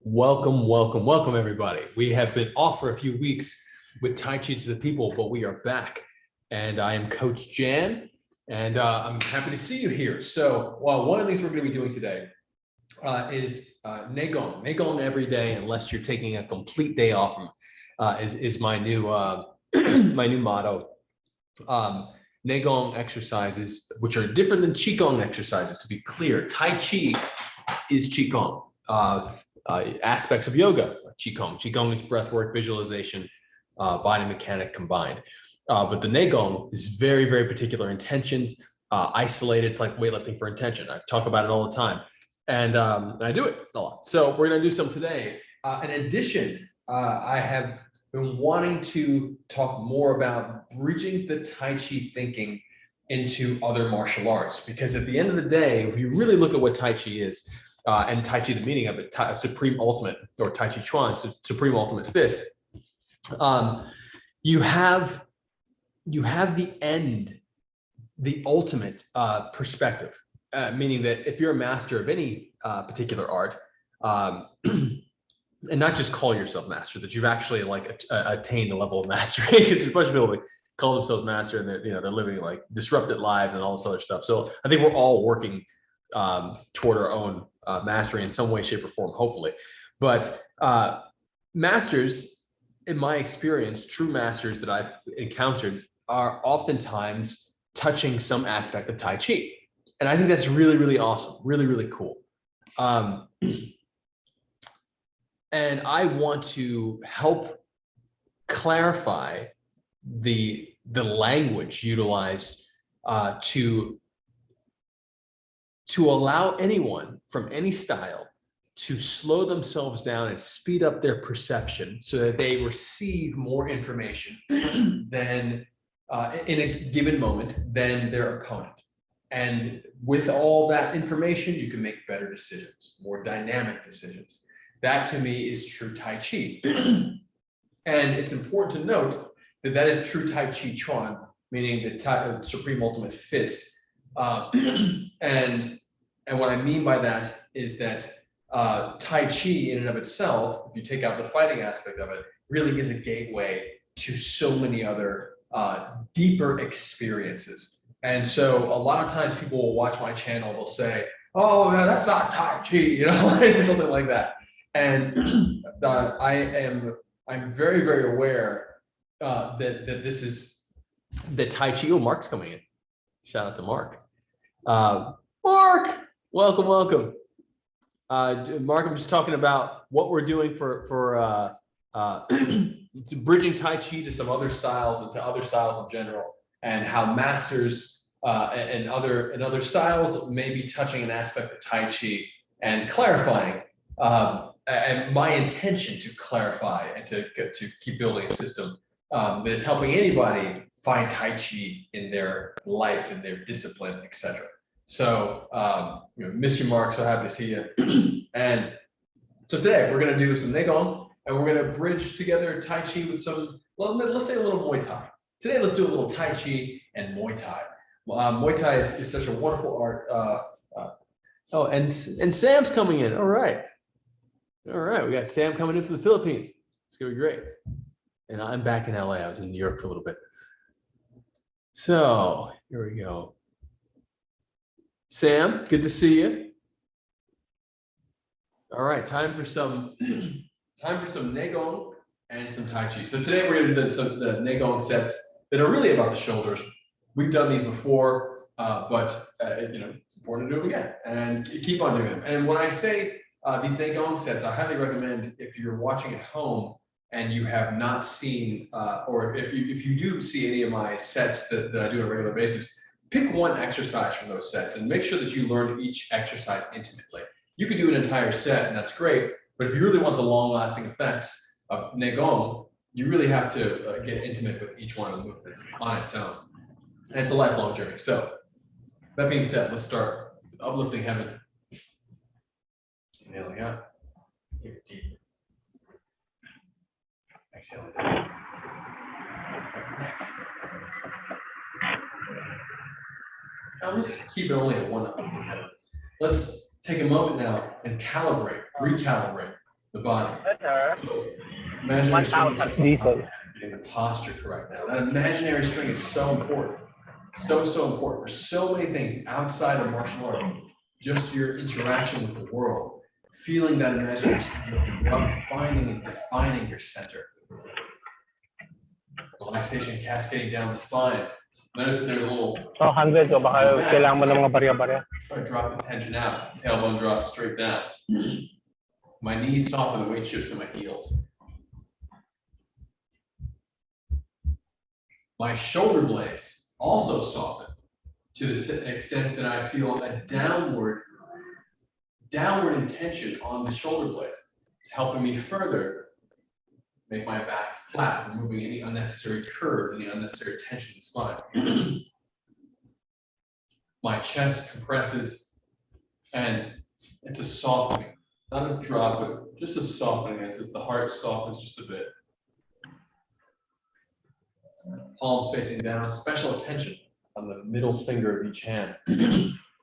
Welcome, welcome, welcome, everybody. We have been off for a few weeks with Tai Chi to the People, but we are back. And I am Coach Jan, and I'm happy to see you here. So, one of the things we're going to be doing today is Neigong. Neigong every day, unless you're taking a complete day off from, is my new my new motto. Neigong exercises, which are different than Qigong exercises. To be clear, Tai Chi is Qigong. Aspects of yoga, Qigong. Qigong is breathwork, visualization, body mechanic combined. But the Neigong is very, very particular intentions, isolated. It's like weightlifting for intention. I talk about it all the time. And I do it a lot. So we're going to do some today. In addition, I have been wanting to talk more about bridging the Tai Chi thinking into other martial arts. Because at the end of the day, if you really look at what Tai Chi is, and Tai Chi, the meaning of it, supreme ultimate, or Tai Chi Chuan, supreme ultimate fist. You have the end, the ultimate perspective, meaning that if you're a master of any particular art, and not just call yourself master, that you've actually like attained a level of mastery, because there's a bunch of people that call themselves master and they're living like disrupted lives and all this other stuff. So I think we're all working toward our own mastery in some way, shape, or form, hopefully. But masters, in my experience, true masters that I've encountered are oftentimes touching some aspect of Tai Chi. And I think that's really, really awesome, really, really cool. And I want to help clarify the language utilized to allow anyone from any style to slow themselves down and speed up their perception so that they receive more information than in a given moment than their opponent. And with all that information, you can make better decisions, more dynamic decisions. That to me is true Tai Chi. And it's important to note that that is true Tai Chi Chuan, meaning the supreme ultimate fist. And what I mean by that is that Tai Chi in and of itself, if you take out the fighting aspect of it, really is a gateway to so many other deeper experiences. And so a lot of times people will watch my channel, they'll say, oh, yeah, that's not Tai Chi, something like that. And I'm very, very aware that this is the Tai Chi. Oh, Mark's coming in. Shout out to Mark. Mark, welcome. Mark, I'm just talking about what we're doing for bridging Tai Chi to some other styles and to other styles in general, and how masters and other styles may be touching an aspect of Tai Chi and clarifying. And my intention to clarify and to keep building a system that is helping anybody find Tai Chi in their life, in their discipline, etc. So, miss you, Mark. So happy to see you. And so today we're going to do some Neigong, and we're going to bridge together Tai Chi with some, well, let's say a little Muay Thai. Today, let's do a little Tai Chi and Muay Thai. Muay Thai is such a wonderful art. Oh, and Sam's coming in. All right. We got Sam coming in from the Philippines. It's going to be great. And I'm back in LA. I was in New York for a little bit. So here we go. Sam, good to see you. All right, time for some Neigong and some Tai Chi. So today we're going to do the Neigong sets that are really about the shoulders. We've done these before, but it's important to do them again and keep on doing them. And when I say these Neigong sets, I highly recommend, if you're watching at home and you have not seen, or if you do see any of my sets that I do on a regular basis, pick one exercise from those sets and make sure that you learn each exercise intimately. You could do an entire set, and that's great, but if you really want the long-lasting effects of Neigong, you really have to get intimate with each one of the movements on its own. And it's a lifelong journey. So that being said, let's start with uplifting heaven. Inhaling out. Keep it deep. Exhaling down. Exhale. Let's keep it only at one uplifting heaven. Let's take a moment now and recalibrate. the body. Better. So imaginary string is 1,000. Diesel. getting the posture correct now. That imaginary string is so important. So important for so many things outside of martial art. Just your interaction with the world. Feeling that imaginary string lifting you up, finding and defining your center. Relaxation cascading down the spine. Notice that there's a little. So 100 o baka kailangan mo ng mga barya-barya. Try to drop the tension out. Tailbone drops straight down. My knees soften, the weight shifts to my heels. My shoulder blades also soften to the extent that I feel a downward intention on the shoulder blades, helping me further make my back flat, removing any unnecessary curve, any unnecessary tension in the spine. My chest compresses, and it's a softening, not a drop, but just a softening, as if the heart softens just a bit. Palms facing down, special attention on the middle finger of each hand.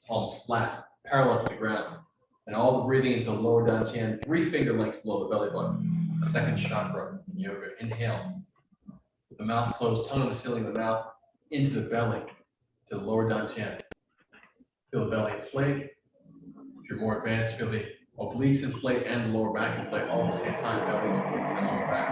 Palms flat, parallel to the ground. And all the breathing into lower dantian, 3 finger lengths below the belly button. Second chakra in yoga. Inhale. With the mouth closed, tongue on the ceiling of the mouth, into the belly, to the lower dantian. Feel the belly inflate. If you're more advanced, feel the obliques inflate and the lower back inflate all at the same time. Belly, obliques, and lower back.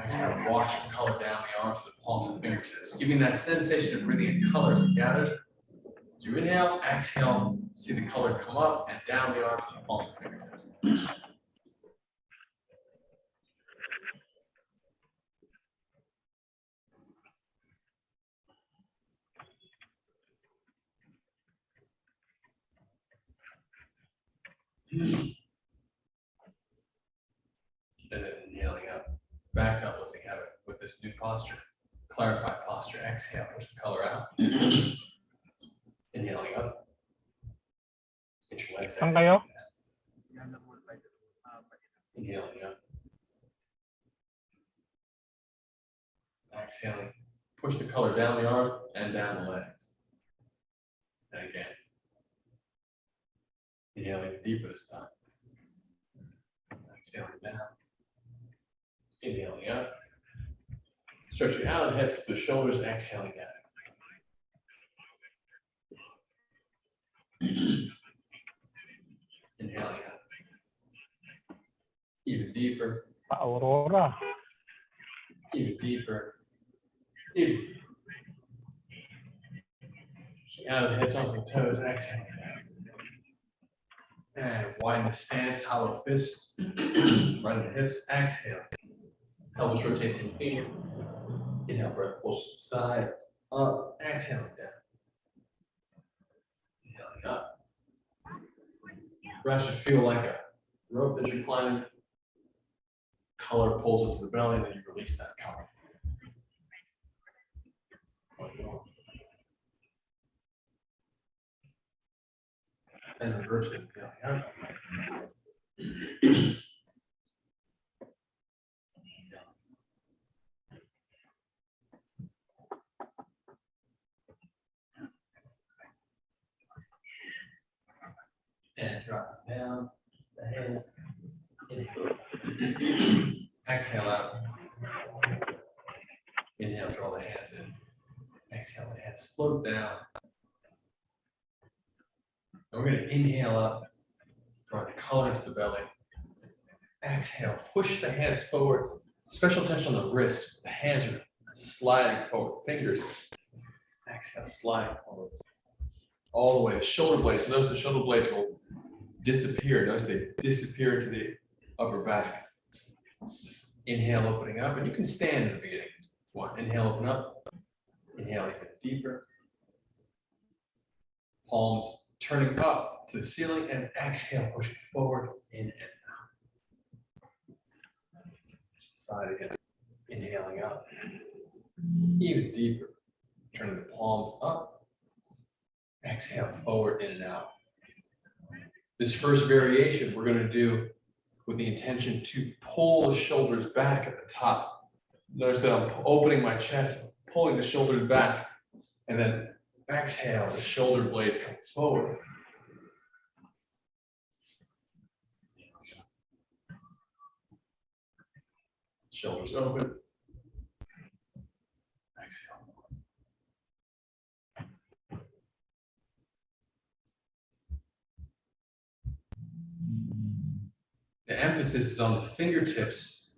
Exhale, wash the color down the arms to the palms and fingertips, giving that sensation of breathing in color as it gathers. As you inhale, exhale, see the color come up and down the arms to the palms and fingertips. And then inhaling up, back to uplifting habit with this new posture. Clarified posture. Exhale, push the color out. Inhaling up. Get your legs. Saan kayo? Inhaling up. Exhaling. Push the color down the arms and down the legs. And again. Inhaling deeper this time. Exhaling down. Inhaling up. Stretching out the hips to the shoulders, exhaling down. Inhaling up. Even deeper. Pa-aurora. Even deeper. Even deeper. Stretching out the hips onto the toes, exhaling down. And widen the stance, hollow fists. Right in the hips, exhale. Pelvis rotates in here. Inhale, breath pulls to the side, up, exhaling down. Inhaling up. Breath should feel like a rope that you're climbing. Color pulls into the belly, and then you release that color. And reverse it. Inhaling up. And drop it down, the hands, inhale. Exhale out. Inhale, draw the hands in. Exhale, the hands float down. And we're going to inhale up, draw the color into the belly. Exhale, push the hands forward. Special attention on the wrists. The hands are sliding forward, fingers. Exhale, sliding forward. All the way, the shoulder blades. Notice the shoulder blades will disappear. Notice they disappear into the upper back. Inhale, opening up, and you can stand in the beginning. One, inhale, open up. Inhale, even deeper. Palms turning up to the ceiling, and exhale, pushing forward, in and out. Side again. Inhaling up. Even deeper. Turning the palms up. Exhale, forward, in and out. This first variation we're going to do with the intention to pull the shoulders back at the top. Notice that I'm opening my chest, pulling the shoulders back, and then exhale, the shoulder blades come forward. Shoulders open. Exhale. The emphasis is on the fingertips,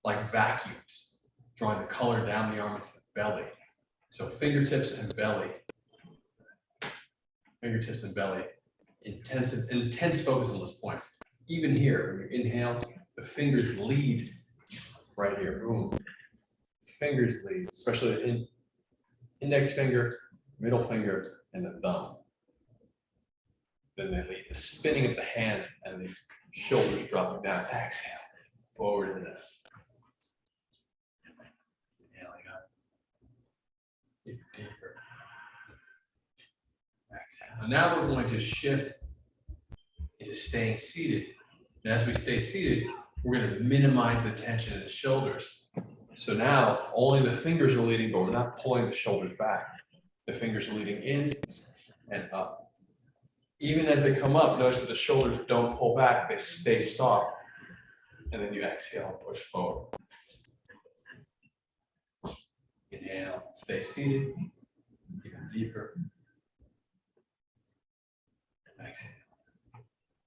like vacuums, drawing the color down the arm into the belly. So fingertips and belly. Fingertips and belly. Intense focus on those points. Even here, when you inhale, the fingers lead right here. Boom. Fingers lead, especially in index finger, middle finger, and the thumb. Then they lead the spinning of the hand and the shoulders dropping down. Exhale, forward and down. Inhaling up. Even deeper. Exhale. Now we're going to shift into staying seated. And as we stay seated, we're going to minimize the tension in the shoulders. So now only the fingers are leading, but we're not pulling the shoulders back. The fingers are leading in and up. Even as they come up, notice that the shoulders don't pull back, they stay soft. And then you exhale, push forward. Inhale, stay seated, even deeper. Exhale.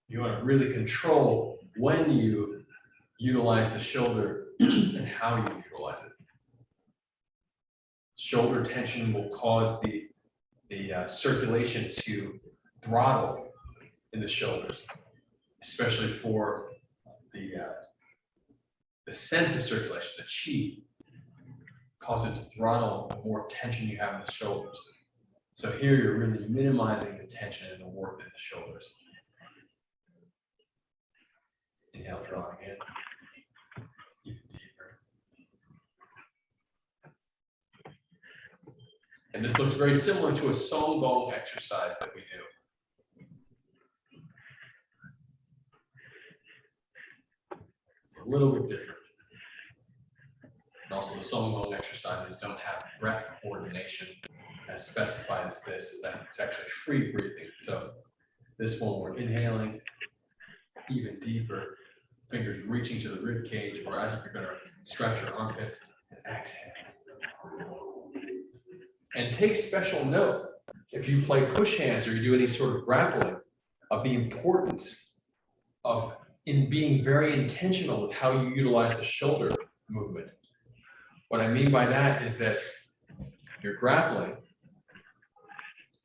You want to really control when you utilize the shoulder and how you utilize it. Shoulder tension will cause the circulation to throttle in the shoulders, especially for the sense of circulation, the chi, cause it to throttle the more tension you have in the shoulders. So here you're really minimizing the tension and the work in the shoulders. Inhale, drawing in, even deeper. And this looks very similar to a Qigong exercise that we do. It's a little bit different. And also the Qigong exercises don't have breath coordination as specified as this, is that it's actually free breathing. So this one we're inhaling even deeper, fingers reaching to the rib cage, or as if you're going to stretch your armpits, and exhale. And take special note, if you play push hands or you do any sort of grappling, of the importance of being very intentional with how you utilize the shoulder movement. What I mean by that is that if you're grappling,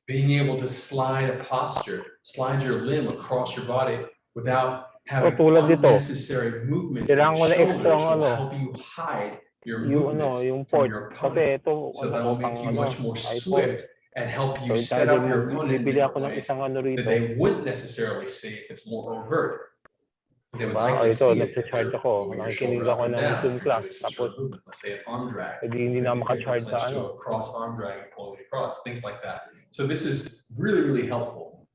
being able to slide a posture, slide your limb across your body without having unnecessary movement in your shoulders will help you hide your movements from your opponent. So that will make you much more swift and help you set up your opponent in different ways that they wouldn't necessarily see if it's more overt. They would likely see it if you're moving your shoulder up and down, if you're doing some sort of movement, let's say an arm drag, maybe finger clench to a cross arm drag and pulling it across, things like that. So this is really, really helpful.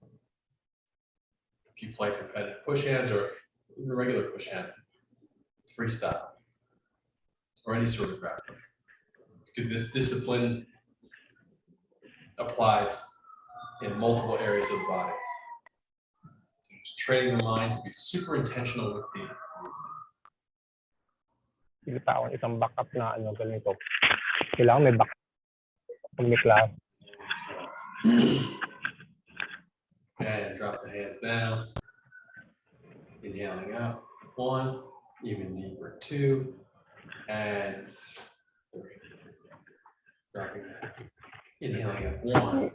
If you play competitive push hands or even regular push hand, freestyle, or any sort of grappling, because this discipline applies in multiple areas of the body. So just training the mind to be super intentional with the. Hindi pa ako isang backup na ganito. Kailangan may backup pag may class. And drop the hands down. Inhaling out, 1, even deeper, 2, and 3. Dropping that. Inhaling up, 1,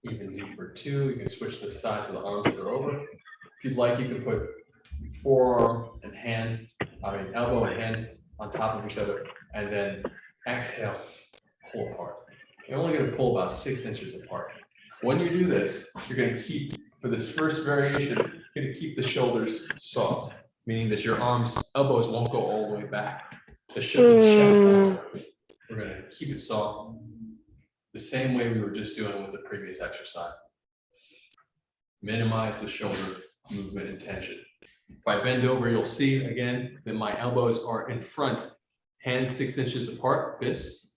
even deeper, 2. You can switch the sides of the arms that are over. If you'd like, you can put forearm and elbow and hand on top of each other, and then exhale, pull apart. You're only going to pull about 6 inches apart. When you do this, you're going to keep, for this first variation, you're going to keep the shoulders soft, meaning that your elbows won't go all the way back. The chest, we're going to keep it soft, the same way we were just doing with the previous exercise. Minimize the shoulder movement and tension. If I bend over, you'll see again that my elbows are in front, hands 6 inches apart, fists,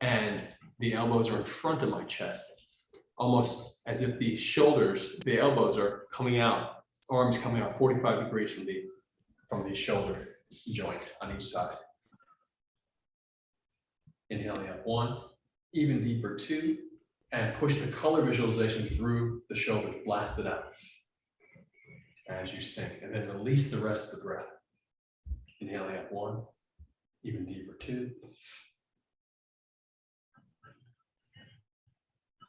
and the elbows are in front of my chest, almost as if the elbows are coming out, arms coming out 45 degrees from the shoulder. joint on each side. Inhaling up 1, even deeper 2, and push the color visualization through the shoulders, blast it out as you sink, and then release the rest of the breath. Inhaling up 1, even deeper 2,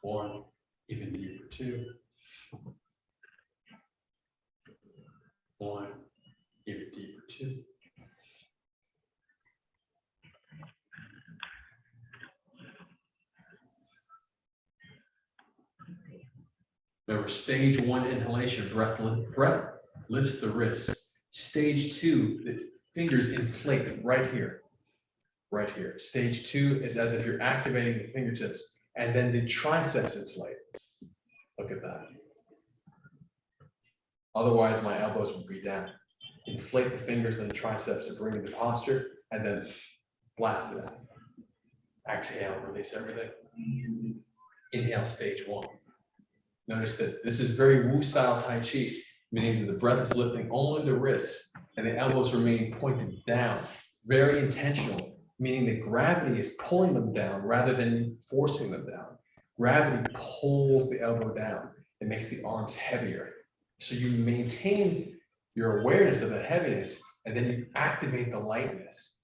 1, even deeper 2, 1, even deeper 2. Remember, stage 1 inhalation, breath lifts the wrists. Stage 2, the fingers inflate right here, right here. Stage 2, it's as if you're activating the fingertips, and then the triceps inflate. Look at that. Otherwise, my elbows would be down. Inflate the fingers and the triceps to bring into posture, and then blast it out. Exhale, release everything. Inhale, stage 1. Notice that this is very Wu style Tai Chi, meaning that the breath is lifting only the wrists and the elbows remain pointed down. Very intentional, meaning that gravity is pulling them down rather than forcing them down. Gravity pulls the elbow down. It makes the arms heavier. So you maintain your awareness of the heaviness, and then you activate the lightness.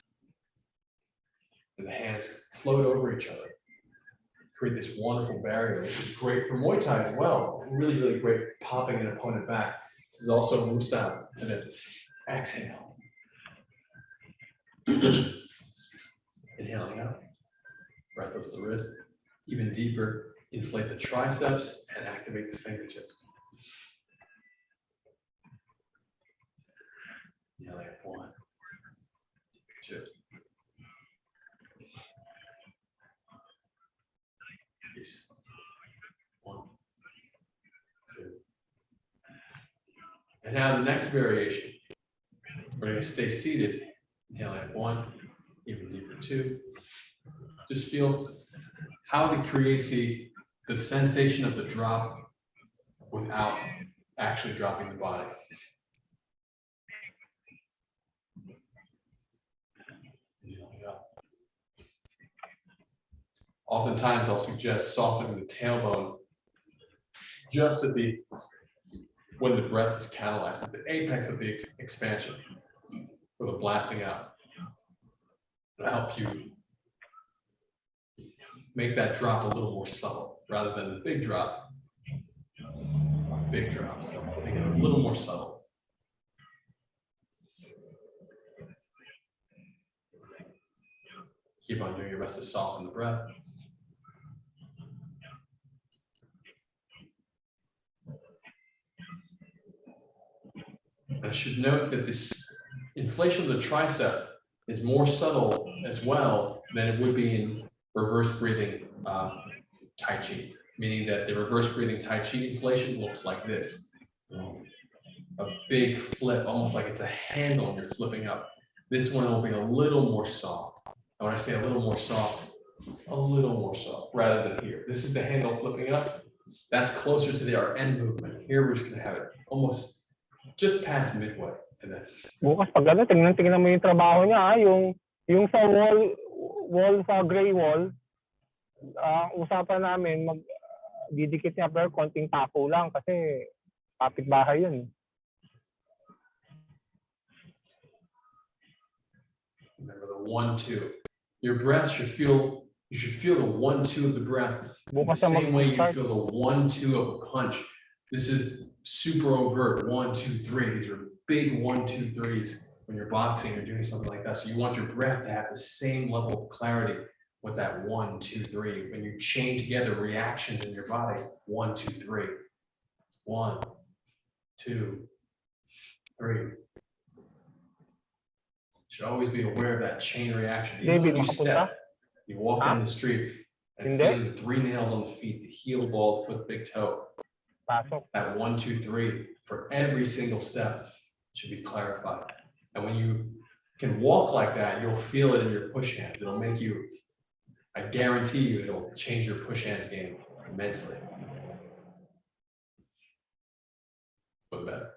And the hands float over each other. Create this wonderful barrier, which is great for Muay Thai as well. Really, really great for popping an opponent back. This is also Wu style. And then exhale. Inhaling out. Breath lifts the wrist. Even deeper, inflate the triceps and activate the fingertips. Inhaling up 1, 2. Peace. 1, 2. And now the next variation. We're going to stay seated. Inhaling up 1, even deeper 2. Just feel how to create the sensation of the drop without actually dropping the body. Oftentimes I'll suggest softening the tailbone just at when the breath is catalyzed, at the apex of the expansion, or the blasting out. It'll help you make that drop a little more subtle rather than the big drop. Big drop, so make it a little more subtle. Keep on doing your best to soften the breath. I should note that this inflation of the tricep is more subtle as well than it would be in reverse breathing Tai Chi, meaning that the reverse breathing Tai Chi inflation looks like this. A big flip, almost like it's a handle and you're flipping up. This one will be a little more soft. And when I say a little more soft, rather than here. This is the handle flipping up. That's closer to our end movement. Here we're just gonna have it almost just past midway. And then Bukas pag ano, tingnan mo yung trabaho niya, yung sa wall sa gray wall, usapan namin didikit niya pero konting tapo lang kasi kapitbahay yun. Remember the 1-2. Your breath should feel, you should feel the 1-2 of the breath the same way you feel the 1-2 of a punch. This is super overt, 1, 2, 3. These are big 1, 2, 3s when you're boxing or doing something like that. So you want your breath to have the same level of clarity with that 1, 2, 3. When you chain together reactions in your body, 1, 2, 3. 1, 2, 3. Should always be aware of that chain reaction. Even when you step, you walk down the street and feeling the 3 nails on the feet, the heel, ball, foot, big toe. That 1, 2, 3 for every single step should be clarified. And when you can walk like that, you'll feel it in your push hands. It'll make you, I guarantee you, it'll change your push hands game immensely. For the better.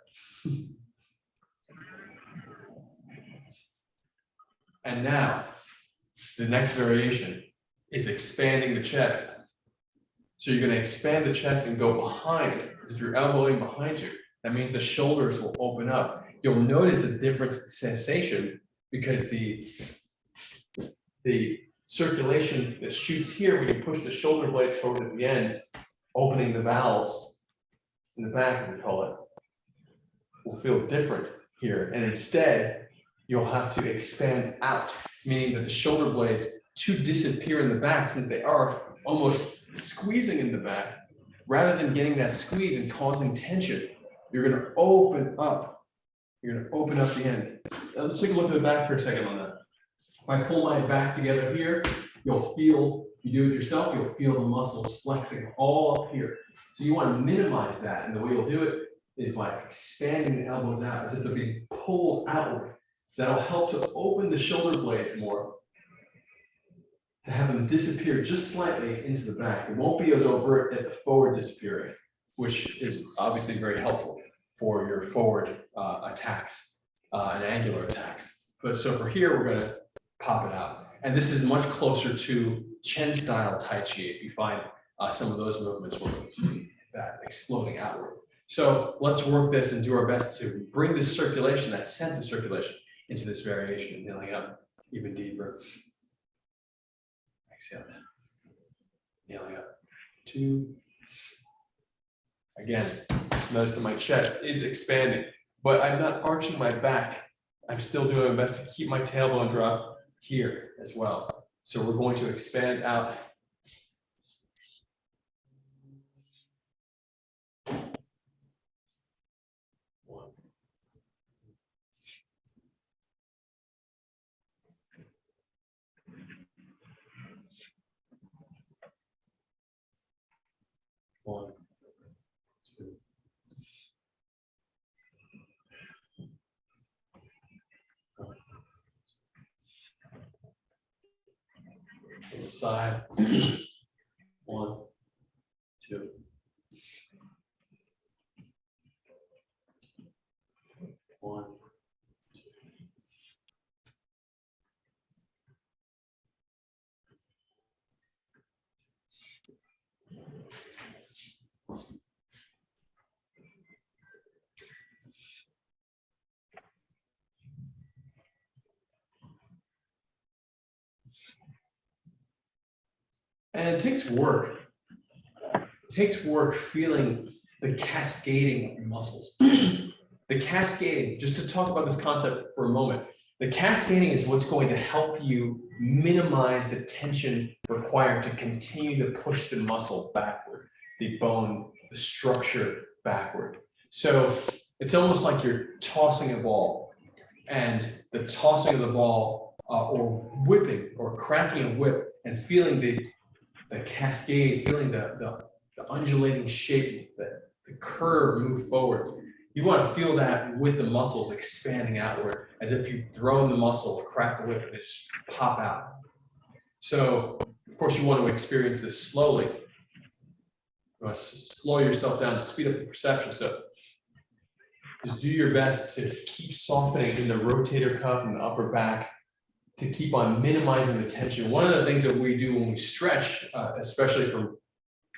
And now the next variation is expanding the chest. So you're going to expand the chest and go behind, as if you're elbowing behind you. That means the shoulders will open up. You'll notice a different sensation because the circulation that shoots here when you push the shoulder blades forward at the end, opening the valves in the back, as we call it, will feel different here. And instead, you'll have to expand out, meaning that the shoulder blades to disappear in the back, since they are almost squeezing in the back, rather than getting that squeeze and causing tension, you're going to open up. You're going to open up the end. Now let's take a look at the back for a second on that. If I pull my back together here, you'll feel, you do it yourself, you'll feel the muscles flexing all up here. So you want to minimize that. And the way you'll do it is by expanding the elbows out as if they're being pulled outward. That'll help to open the shoulder blades more, to have them disappear just slightly into the back. It won't be as overt as the forward disappearing, which is obviously very helpful for your forward attacks and angular attacks. But so for here, we're going to pop it out. And this is much closer to Chen style Tai Chi if you find some of those movements were that exploding outward. So let's work this and do our best to bring this circulation, that sense of circulation, into this variation and kneeling up even deeper. Exhale. Kneeling up. 2. Again, notice that my chest is expanding, but I'm not arching my back. I'm still doing my best to keep my tailbone drop here as well. So we're going to expand out. One, 2. To the side. 1, 2. 1. And it takes work. It takes work feeling the cascading of your muscles. The cascading, just to talk about this concept for a moment, the cascading is what's going to help you minimize the tension required to continue to push the muscle backward, the bone, the structure backward. So it's almost like you're tossing a ball, and the tossing of the ball or whipping or cracking a whip and feeling the cascade, feeling the undulating shape, the curve move forward. You want to feel that with the muscles expanding outward, as if you've thrown the muscle, crack the whip, and they just pop out. So, of course, you want to experience this slowly. You want to slow yourself down to speed up the perception. So, just do your best to keep softening in the rotator cuff and the upper back, to keep on minimizing the tension. One of the things that we do when we stretch, especially from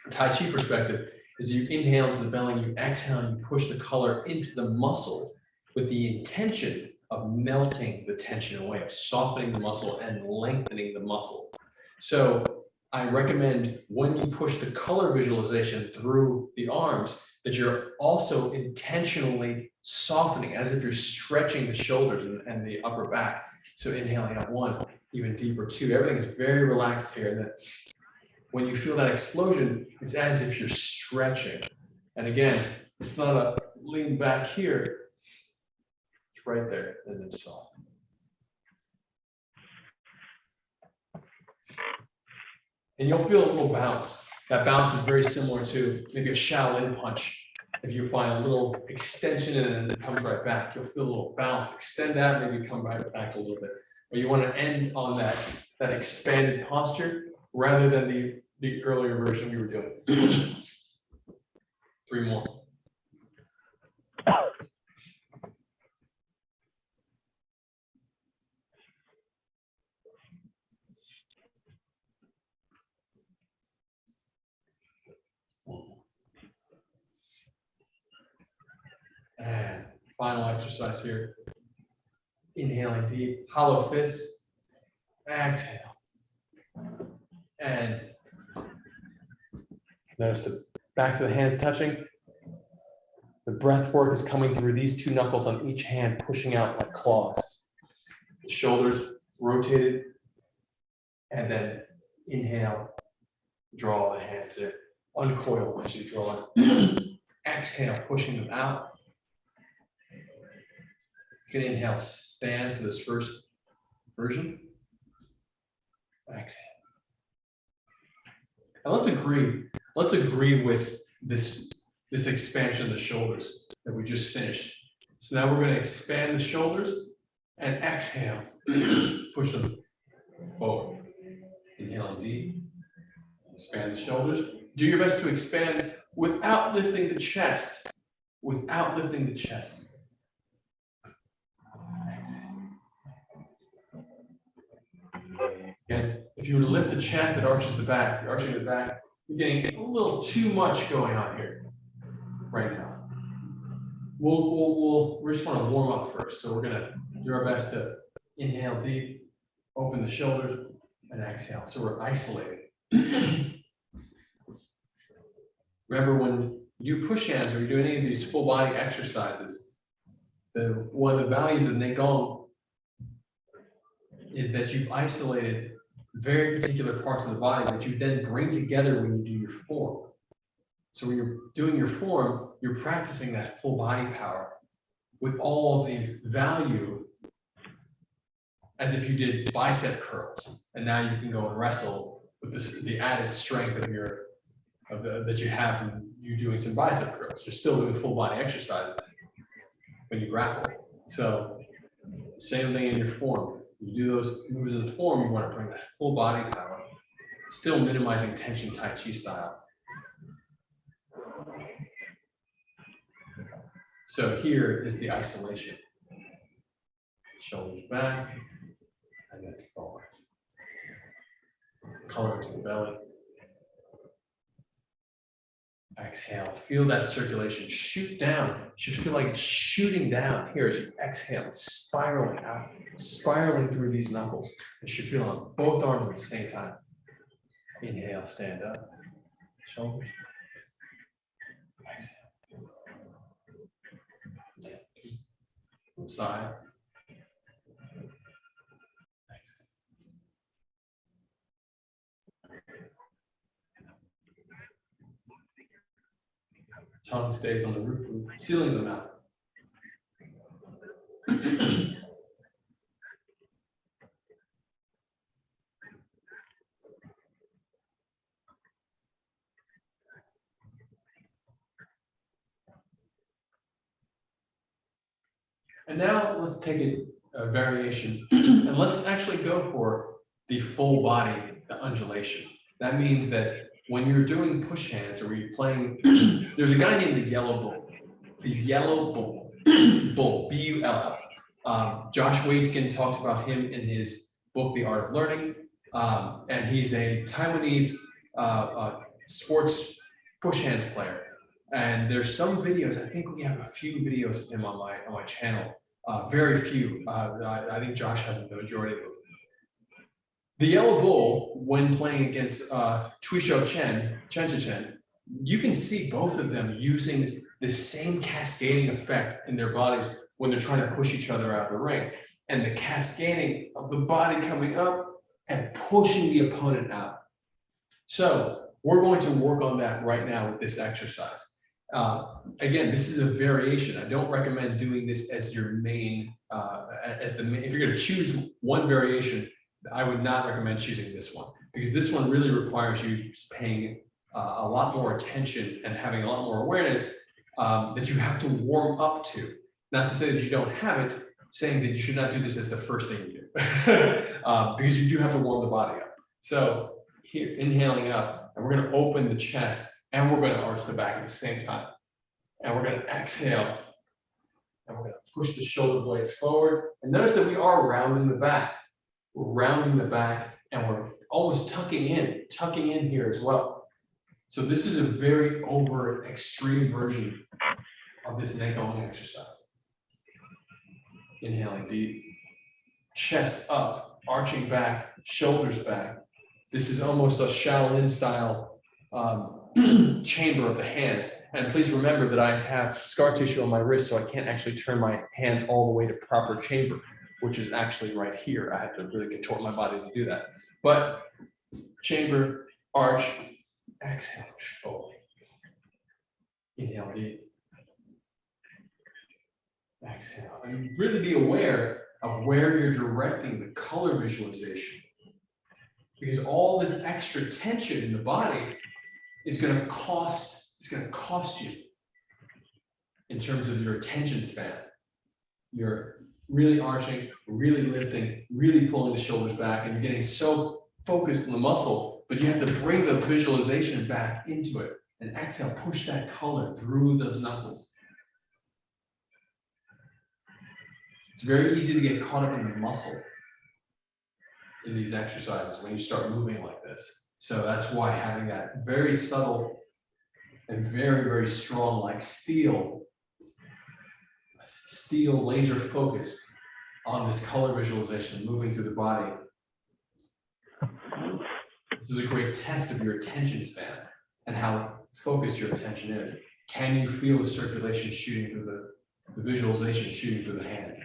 a Tai Chi perspective, is you inhale into the belly, you exhale, and you push the color into the muscle with the intention of melting the tension away, of softening the muscle and lengthening the muscle. So I recommend when you push the color visualization through the arms, that you're also intentionally softening, as if you're stretching the shoulders and the upper back. So inhaling out 1, even deeper 2. Everything is very relaxed here. And then when you feel that explosion, it's as if you're stretching. And again, it's not a lean back here. It's right there, and then soft. And you'll feel a little bounce. That bounce is very similar to maybe a Shaolin punch. If you find a little extension and it comes right back, you'll feel a little bounce. Extend that, maybe come right back a little bit. But you want to end on that expanded posture rather than the earlier version we were doing. 3 more. Final exercise here. Inhaling deep, hollow fists. Exhale. And notice the backs of the hands touching. The breath work is coming through these two knuckles on each hand, pushing out like claws. Shoulders rotated. And then inhale, draw the hands in. Uncoil as you draw it. Exhale, pushing them out. You can inhale, stand for this first version. Exhale. Now let's agree with this expansion of the shoulders that we just finished. So now we're going to expand the shoulders and exhale, push them forward. Inhaling deep, expand the shoulders. Do your best to expand without lifting the chest. Without lifting the chest. Again, if you were to lift the chest, it arches the back. You're arching the back. You're getting a little too much going on here right now. We just want to warm up first. So we're going to do our best to inhale deep, open the shoulders, and exhale. So we're isolating. Remember, when you push hands or you do any of these full body exercises, one of the values of Qigong is that you've isolated very particular parts of the body that you then bring together when you do your form. So when you're doing your form, you're practicing that full body power with all of the value as if you did bicep curls. And now you can go and wrestle with the added strength that you have from you doing some bicep curls. You're still doing full body exercises when you grapple. So same thing in your form. You do those moves in the form, you want to bring that full body power, still minimizing tension Tai Chi style. So here is the isolation. Shoulders back, and then forward. Color to the belly. Exhale, feel that circulation shoot down. You should feel like it's shooting down here as you exhale, spiraling out, spiraling through these knuckles. You should feel on both arms at the same time. Inhale, stand up, shoulders. Exhale. Side. Tongue stays on the roof, sealing them out. And now let's take a variation and let's actually go for the full body, the undulation. That means that when you're doing push hands or you're playing, there's a guy named the Yellow Bull. The Yellow Bull, Bull, B-U-L-L. Josh Waiskin talks about him in his book, The Art of Learning. And he's a Taiwanese sports push hands player. And there's some videos, I think we have a few videos of him on my channel. Very few. I think Josh has the majority of them. The Yellow Bull, when playing against Tuisho Chen, you can see both of them using the same cascading effect in their bodies when they're trying to push each other out of the ring. And the cascading of the body coming up and pushing the opponent out. So we're going to work on that right now with this exercise. Again, this is a variation. I don't recommend doing this as your main, if you're going to choose one variation, I would not recommend choosing this one, because this one really requires you paying a lot more attention and having a lot more awareness that you have to warm up to. Not to say that you don't have it, saying that you should not do this as the first thing you do, because you do have to warm the body up. So here, inhaling up, and we're going to open the chest, and we're going to arch the back at the same time. And we're going to exhale, and we're going to push the shoulder blades forward. And notice that we are rounding the back. We're rounding the back, and we're always tucking in here as well. So this is a very extreme version of this Qigong exercise. Inhaling deep. Chest up, arching back, shoulders back. This is almost a Shaolin style chamber of the hands. And please remember that I have scar tissue on my wrist, so I can't actually turn my hands all the way to proper chamber, which is actually right here. I have to really contort my body to do that. But chamber, arch, exhale, fold. Inhale deep. Exhale. And really be aware of where you're directing the color visualization. Because all this extra tension in the body is going to cost you in terms of your attention span. You're really arching, really lifting, really pulling the shoulders back, and you're getting so focused on the muscle, but you have to bring the visualization back into it. And exhale, push that color through those knuckles. It's very easy to get caught up in the muscle in these exercises when you start moving like this. So that's why having that very subtle and very, very strong, like steel laser focus on this color visualization moving through the body. This is a great test of your attention span and how focused your attention is. Can you feel the circulation shooting through the visualization shooting through the hands?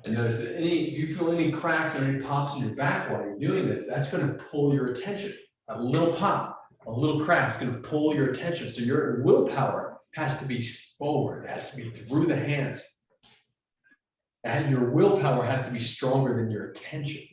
And notice that if you feel any cracks or any pops in your back while you're doing this, that's going to pull your attention. A little pop, a little crack is going to pull your attention. So your willpower has to be forward. It has to be through the hands. And your willpower has to be stronger than your attention.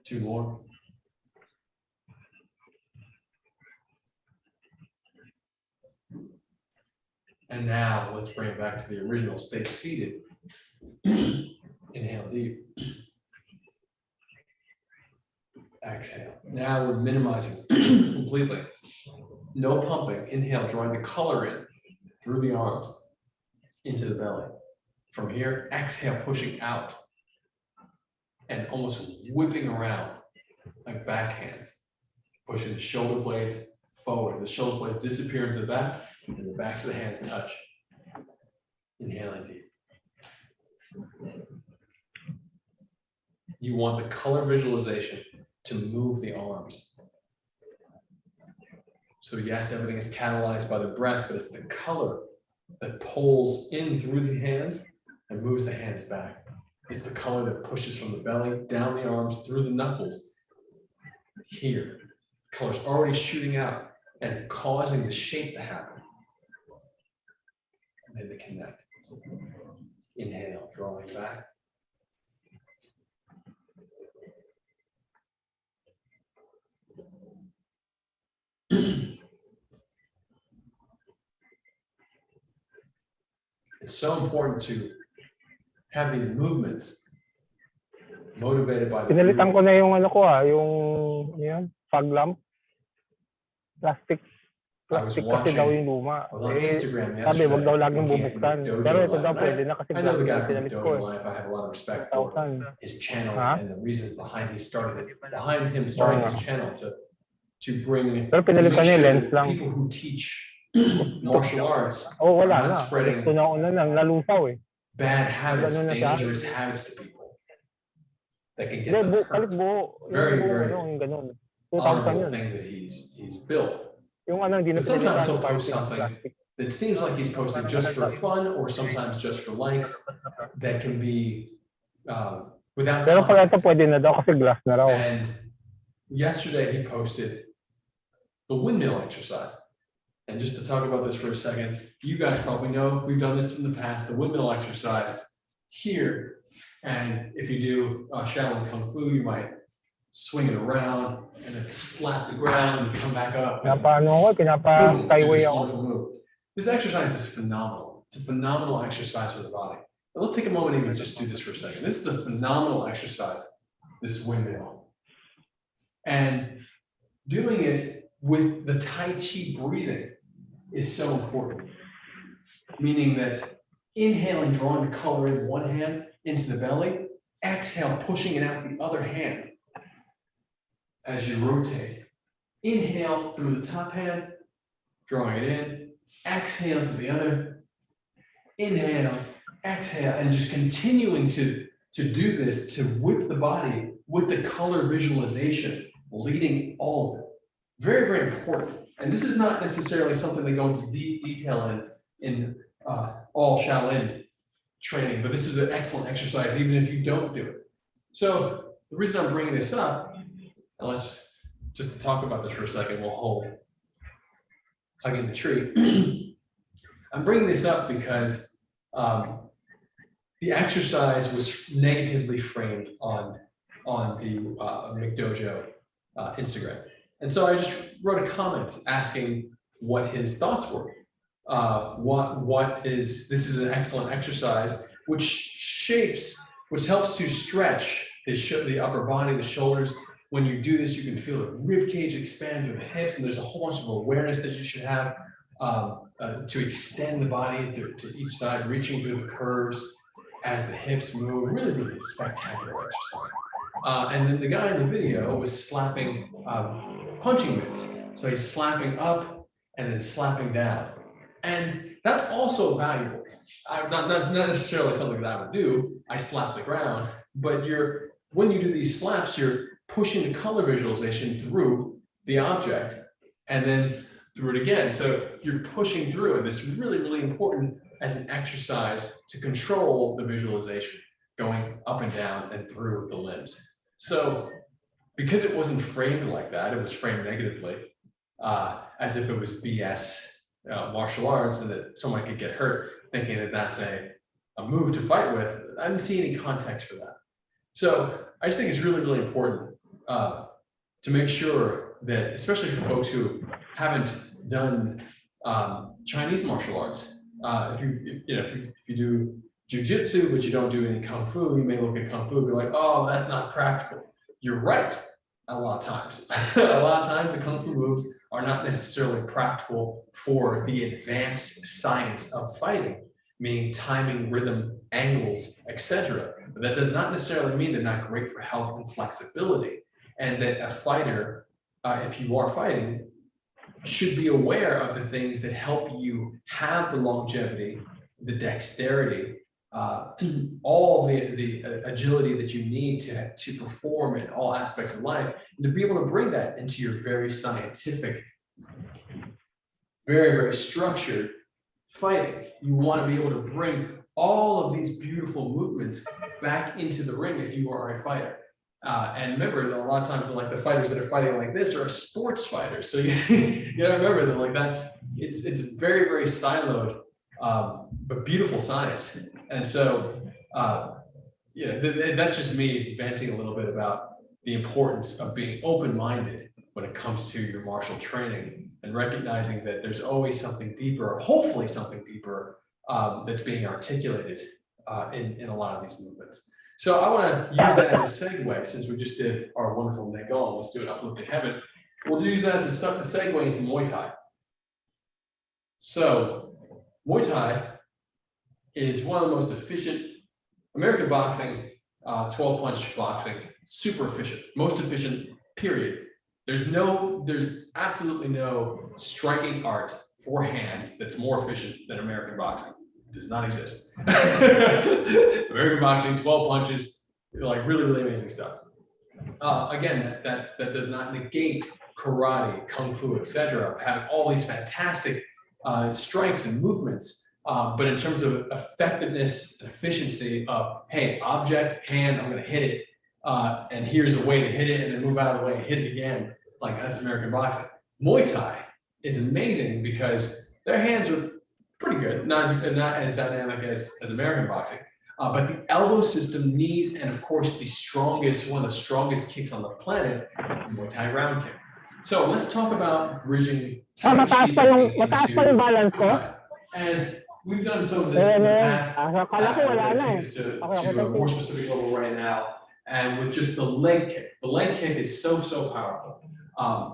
Two more. And now let's bring it back to the original. Stay seated. Inhale deep. Exhale. Now we're minimizing completely. No pumping. Inhale, drawing the color in through the arms into the belly. From here, exhale, pushing out and almost whipping around like backhands, pushing the shoulder blades forward. The shoulder blades disappear into the back, and the backs of the hands touch. Inhaling deep. You want the color visualization to move the arms. So yes, everything is catalyzed by the breath, but it's the color that pulls in through the hands and moves the hands back. It's the color that pushes from the belly, down the arms, through the knuckles. Here, the color's already shooting out and causing the shape to happen. And then they connect. Inhale, drawing back. It's so important to have these movements motivated by the Pinalitan ko na yung ano ko yung fog lamp. Plastic kasi daw yung luma. On Instagram yesterday, sabi, wag daw laging bubuksan. Pero ito daw pwede na kasi I know the guy from pinalit ko Dojo Life. I have a lot of respect for his channel and the reasons behind him starting his channel to bring Pero pinalitan niya lens lang. people who teach martial arts wala not na. spreading Nalusaw eh. bad habits, dangerous habits to people that can get them hurt. Very, very honorable thing that he's built. But sometimes he'll post something that seems like he's posting just for fun or sometimes just for likes that can be without Pero pala ito context. pwede na daw kasi glass na raw. And yesterday he posted the windmill exercise. And just to talk about this for a second, you guys probably know, we've done this in the past, the windmill exercise here. And if you do Shaolin Kung Fu, you might swing it around and then slap the ground and come back up. Pinapa-skyway ako. Move. This exercise is phenomenal. It's a phenomenal exercise for the body. Now let's take a moment and just do this for a second. This is a phenomenal exercise, this windmill. And doing it with the Tai Chi breathing is so important. Meaning that inhaling, drawing the color in one hand into the belly, exhale, pushing it out the other hand as you rotate. Inhale through the top hand, drawing it in, exhale to the other, inhale, exhale, and just continuing to do this, to whip the body with the color visualization, leading all of it. Very, very important. And this is not necessarily something they go into deep detail in all Shaolin training, but this is an excellent exercise, even if you don't do it. So the reason I'm bringing this up, and let's just to talk about this for a second, we'll hold hugging the tree. I'm bringing this up because the exercise was negatively framed on the McDojo Instagram. And so I just wrote a comment asking what his thoughts were. This is an excellent exercise, which helps to stretch the upper body, the shoulders. When you do this, you can feel the rib cage expand through the hips, and there's a whole bunch of awareness that you should have to extend the body to each side, reaching through the curves as the hips move. Really, really spectacular exercise. And then the guy in the video was slapping punching mitts. So he's slapping up and then slapping down. And that's also valuable. Not necessarily something that I would do. I slap the ground, but when you do these slaps, you're pushing the color visualization through the object and then through it again. So you're pushing through it. This is really, really important as an exercise to control the visualization going up and down and through the limbs. So because it wasn't framed like that, it was framed negatively, as if it was BS martial arts and that someone could get hurt thinking that that's a move to fight with. I didn't see any context for that. So I just think it's really, really important to make sure that, especially for folks who haven't done Chinese martial arts, if you do jujitsu, but you don't do any kung fu, you may look at kung fu and be like, oh, that's not practical. You're right, a lot of times. A lot of times the kung fu moves are not necessarily practical for the advanced science of fighting, meaning timing, rhythm, angles, etc. But that does not necessarily mean they're not great for health and flexibility. And that a fighter, if you are fighting, should be aware of the things that help you have the longevity, the dexterity, all the agility that you need to perform in all aspects of life, and to be able to bring that into your very scientific, very, very structured fighting. You want to be able to bring all of these beautiful movements back into the ring if you are a fighter. And remember that a lot of times the fighters that are fighting like this are sports fighters. So you gotta remember that it's very, very siloed, but beautiful science. And so that's just me venting a little bit about the importance of being open-minded when it comes to your martial training and recognizing that there's always something deeper, or hopefully something deeper, that's being articulated in a lot of these movements. So I want to use that as a segue, since we just did our wonderful Qigong. Let's do an uplift to heaven. We'll use that as a segue into Muay Thai. So Muay Thai is one of the most efficient American boxing, 12-punch boxing, super efficient, most efficient, period. There's absolutely no striking art for hands that's more efficient than American boxing. It does not exist. American boxing, 12 punches, like really, really amazing stuff. Again, that does not negate karate, kung fu, etc., having all these fantastic strikes and movements. But in terms of effectiveness and efficiency of, hey, object, hand, I'm going to hit it, and here's a way to hit it, and then move out of the way and hit it again, like that's American boxing. Muay Thai is amazing because their hands are pretty good, not as dynamic as American boxing. But the elbow system, knees, and of course one of the strongest kicks on the planet, is the Muay Thai round kick. So let's talk about bridging Tai Chi into Muay Thai. And we've done some of this in the past. We're going to take this to a more specific level right now. And with just the leg kick. The leg kick is so, so powerful.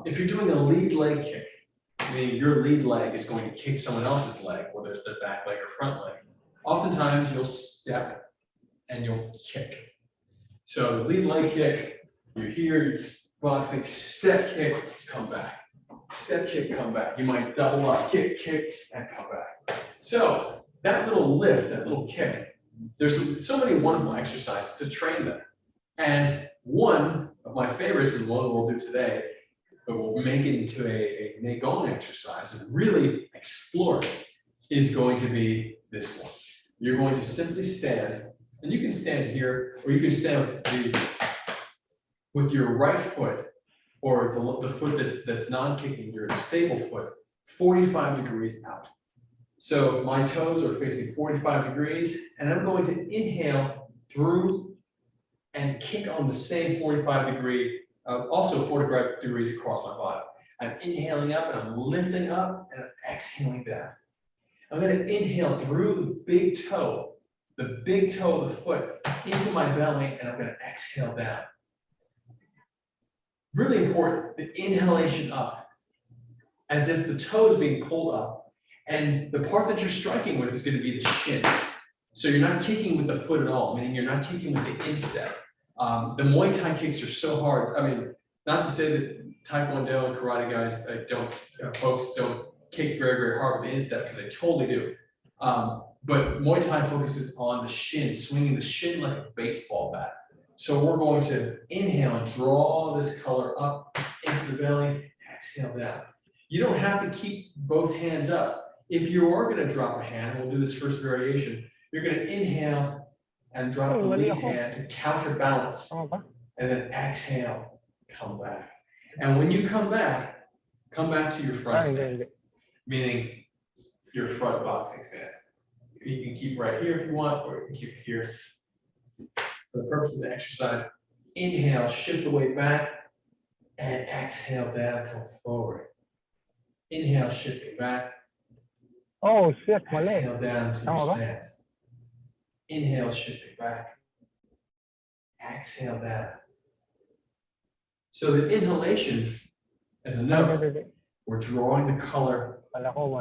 If you're doing a lead leg kick, meaning your lead leg is going to kick someone else's leg, whether it's their back leg or front leg, oftentimes you'll step and you'll kick. So the lead leg kick, you're here, you're boxing, step kick, come back. Step kick, come back. You might double up, kick, and come back. So that little lift, that little kick, there's so many wonderful exercises to train them. And one of my favorites, and one we'll do today, but we'll make it into a Qigong exercise and really explore it, is going to be this one. You're going to simply stand, and you can stand here, or you can stand with your right foot, or the foot that's non-kicking, your stable foot, 45 degrees out. So my toes are facing 45 degrees, and I'm going to inhale through and kick on the same 45 degree, also 45 degrees across my body. I'm inhaling up and I'm lifting up and I'm exhaling down. I'm going to inhale through the big toe of the foot into my belly, and I'm going to exhale down. Really important, the inhalation up, as if the toe is being pulled up, and the part that you're striking with is going to be the shin. So you're not kicking with the foot at all, meaning you're not kicking with the instep. The Muay Thai kicks are so hard. I mean, not to say that Taekwondo and karate guys folks don't kick very, very hard with the instep, because they totally do. But Muay Thai focuses on the shin, swinging the shin like a baseball bat. So we're going to inhale and draw this color up into the belly, exhale down. You don't have to keep both hands up. If you are going to drop a hand, we'll do this first variation, you're going to inhale and drop the lead hand to counterbalance, and then exhale, come back. And when you come back to your front stance, meaning your front boxing stance. You can keep right here if you want, or you can keep it here. For the purpose of the exercise, inhale, shift the weight back, and exhale down, come forward. Inhale, shifting back. Oh, shit, exhale down to your stance. Inhale, shifting back. Exhale down. So the inhalation, as a note, we're drawing the color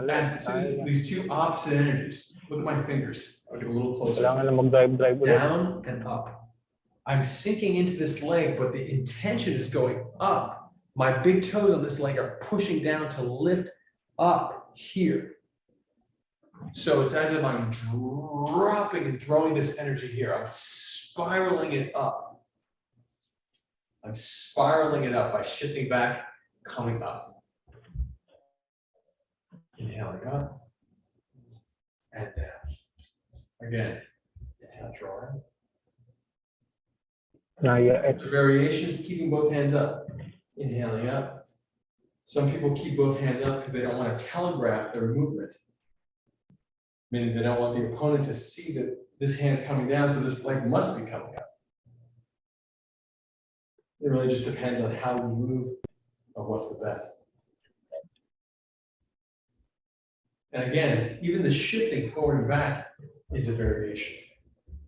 as these two opposite energies. Look at my fingers. I'll get a little closer. Down and up. I'm sinking into this leg, but the intention is going up. My big toes on this leg are pushing down to lift up here. So it's as if I'm dropping and throwing this energy here. I'm spiraling it up. I'm spiraling it up by shifting back, coming up. Inhaling up and down. Again, inhale, drawing. The variations, keeping both hands up. Inhaling up. Some people keep both hands up because they don't want to telegraph their movement. Meaning they don't want the opponent to see that this hand's coming down, so this leg must be coming up. It really just depends on how you move or what's the best. And again, even the shifting forward and back is a variation.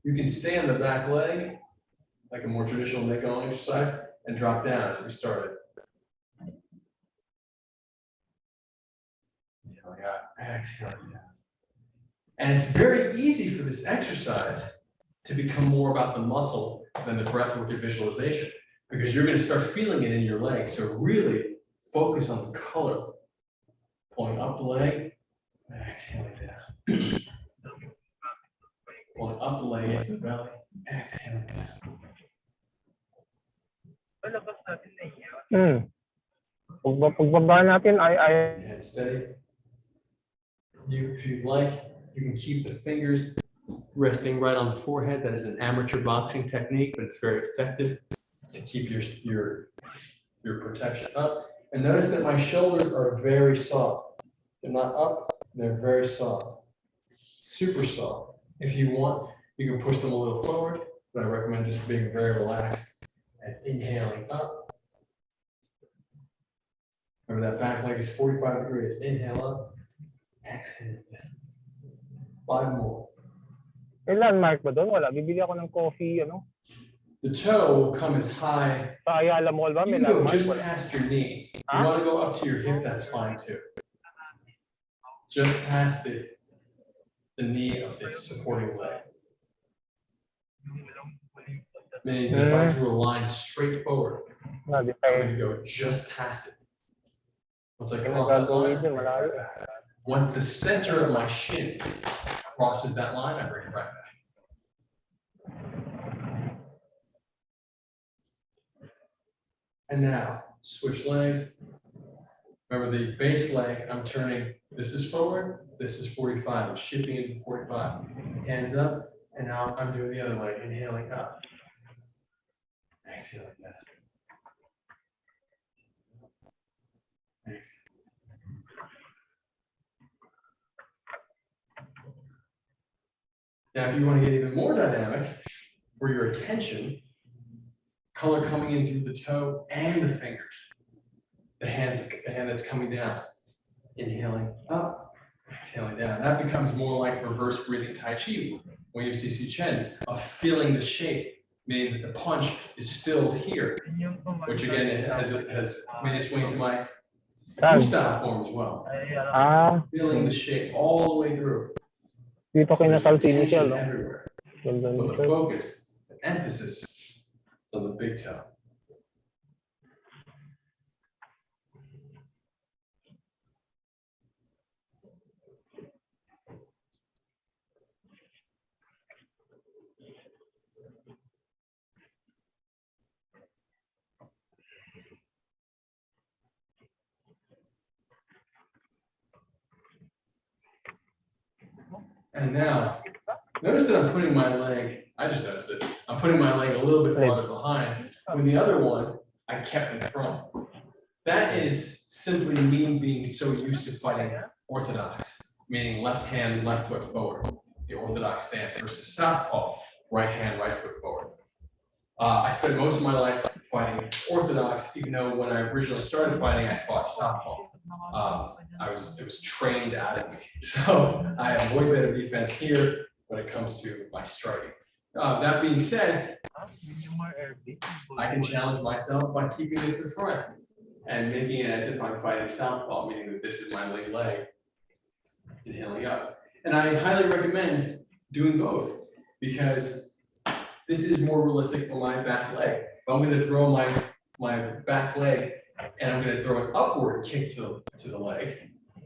You can stay on the back leg, like a more traditional Qigong exercise, and drop down as we started. Inhaling out, exhaling down. And it's very easy for this exercise to become more about the muscle than the breathwork and visualization, because you're going to start feeling it in your legs. So really focus on the color. Pulling up the leg, exhaling down. Pulling up the leg into the belly, exhaling down. Pagbaba natin Head steady. If you'd like, you can keep the fingers resting right on the forehead. That is an amateur boxing technique, but it's very effective to keep your protection up. And notice that my shoulders are very soft. They're not up, they're very soft. Super soft. If you want, you can push them a little forward, but I recommend just being very relaxed and inhaling up. Remember that back leg is 45 degrees. Inhale up, exhale down. 5 more. May landmark ba doon? Wala. Bibili ako ng coffee, the toe will come as high. Sa Ayala Mall ba? You May can go landmark? just Wala. past your knee. You Huh? want to go up to your hip, that's fine too. Just past the knee of the supporting leg. Meaning that if I drew a line straight forward, I'm going to go just past it. Once I cross that line, I bring it right back. Once the center of my shin crosses that line, I bring it right back. And now, switch legs. Remember the base leg, I'm turning, this is forward, this is 45, I'm shifting into 45. Hands up, and now I'm doing the other leg, inhaling up. Exhale like that. Exhale. Now, if you want to get even more dynamic, for your attention, color coming in through the toe and the fingers. The hand that's coming down. Inhaling up, exhaling down. That becomes more like reverse breathing Tai Chi, William C.C. Chen, of feeling the shape, meaning that the punch is filled here, which again has made its way into my new style form as well. Feeling the shape all the way through. Dito So there's kinasaltini siya, tension no? everywhere. Ganda But the nito. focus, the emphasis is on the big toe. And now, notice that I'm putting my leg, I just noticed it, I'm putting my leg a little bit farther behind. When the other one, I kept in front. That is simply me being so used to fighting orthodox, meaning left hand, left foot forward, the orthodox stance versus southpaw, right hand, right foot forward. I spent most of my life fighting orthodox, even though when I originally started fighting, I fought southpaw. It was trained out of me. So I have way better defense here when it comes to my striking. That being said, I can challenge myself by keeping this in front and making it as if I'm fighting southpaw, meaning that this is my leg, inhaling up. And I highly recommend doing both because this is more realistic for my back leg. If I'm going to throw my back leg and I'm going to throw an upward kick to the leg,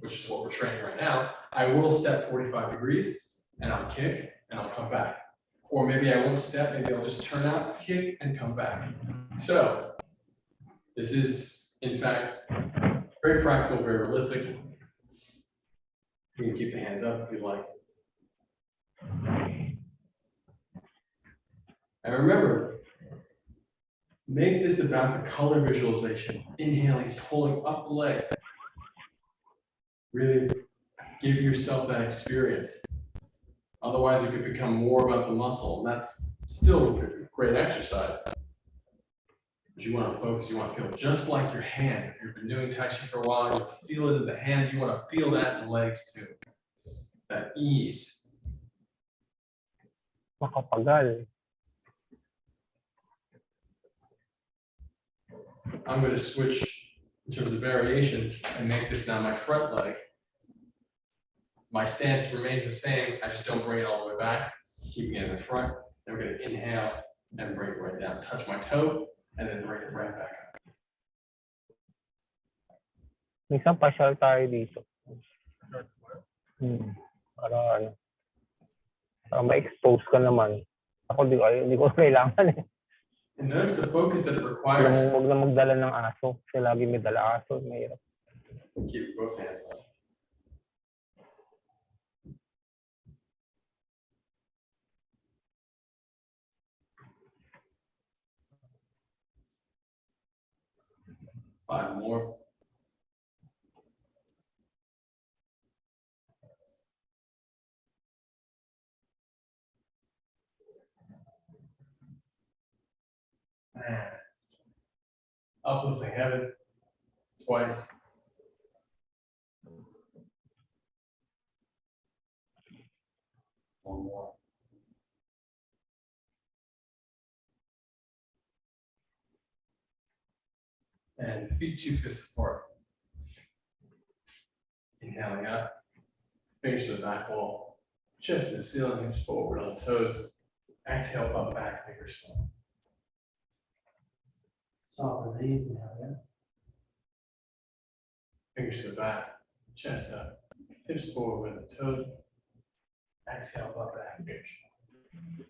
which is what we're training right now, I will step 45 degrees and I'll kick and I'll come back. Or maybe I won't step, maybe I'll just turn out, kick, and come back. So this is, in fact, very practical, very realistic. You can keep the hands up if you like. And remember, make this about the color visualization. Inhaling, pulling up the leg. Really give yourself that experience. Otherwise, it could become more about the muscle, and that's still a great exercise. But you want to focus, you want to feel just like your hands. If you've been doing Tai Chi for a while, you feel it in the hands, you want to feel that in the legs too. That ease. Makapagal. I'm going to switch in terms of variation and make this now my front leg. My stance remains the same. I just don't bring it all the way back, keeping it in the front. Then we're going to inhale and bring it right down. Touch my toe and then bring it right back up. Minsan pasyal tayo dito. Para ma-expose ka naman. Ako hindi ko kailangan eh. And notice the focus that it requires. Huwag na magdala ng aso. Kasi lagi may dala aso. Mahirap. Keep both hands up. Five more. And uplifting heaven twice. One more. And feet 2 fists apart. Inhaling up. Fingers to the back wall. Chest to the ceiling, hips forward on the toes. Exhale, up, back, fingers forward. Soften the knees, inhale in. Fingers to the back, chest up, hips forward with the toes. Exhale, up, back, fingers forward.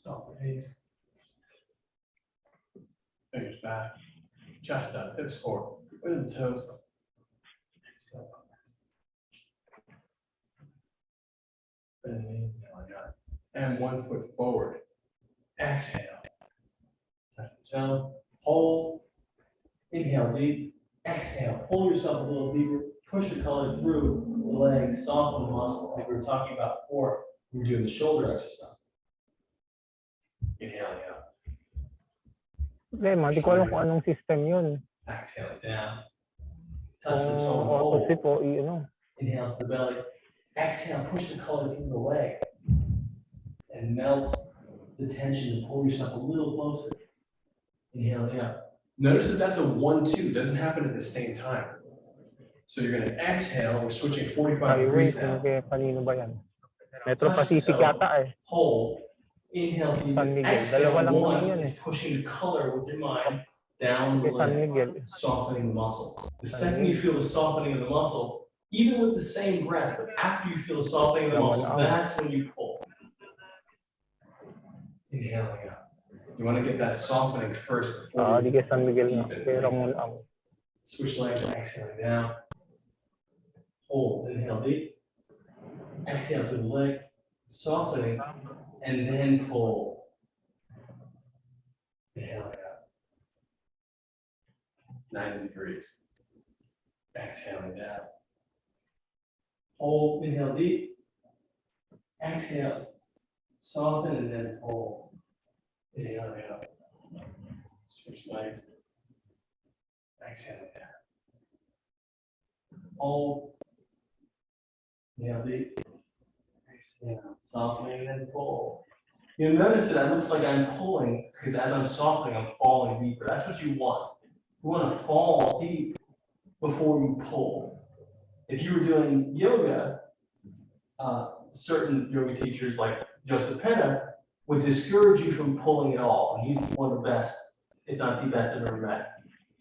Soften the knees. Fingers back, chest up, hips forward with the toes. Exhale, up, back. Bend the knees, inhaling up. And 1 foot forward. Exhale. Touch the toe. Hold. Inhale deep. Exhale. Pull yourself a little deeper. Push the color through the leg. Soften the muscle. Like we were talking about before. We were doing the shoulder exercise. Inhaling up. Problema, di ko alam kung anong system yun. Exhale down. Touch the toe and Auto-sip hold. o i-ano. Inhale to the belly. Exhale. Push the color through the leg. And melt the tension and pull yourself a little closer. Inhaling up. Notice that that's a 1-2. It doesn't happen at the same time. So you're going to exhale. We're switching 45 degrees now. Kanino ba yan? Metro Pacific yata eh. Hold. Inhale deep. San Miguel. Exhale. Dalawa lang naman 1 yan eh. is pushing the color with your mind down the San leg, Miguel. softening the muscle. The second you feel the softening of the muscle, even with the same breath, but after you feel the softening of the muscle, that's when you pull. Inhaling up. You want to get that softening first before Di you kay San Miguel na. deepen. Pero muna ang. Switch legs, exhaling down. Hold, inhale deep. Exhale through the leg, softening, and then pull. Inhaling up. 90 degrees. Exhaling down. Hold, inhale deep. Exhale, soften, and then pull. Inhaling up. Switch legs. Exhaling down. Hold. Inhale deep. Exhale. Softening and then pull. You'll notice that it looks like I'm pulling because as I'm softening, I'm falling deeper. That's what you want. You want to fall deep before you pull. If you were doing yoga, certain yoga teachers like Joseph Penna would discourage you from pulling at all. And he's one of the best, if not the best I've ever met.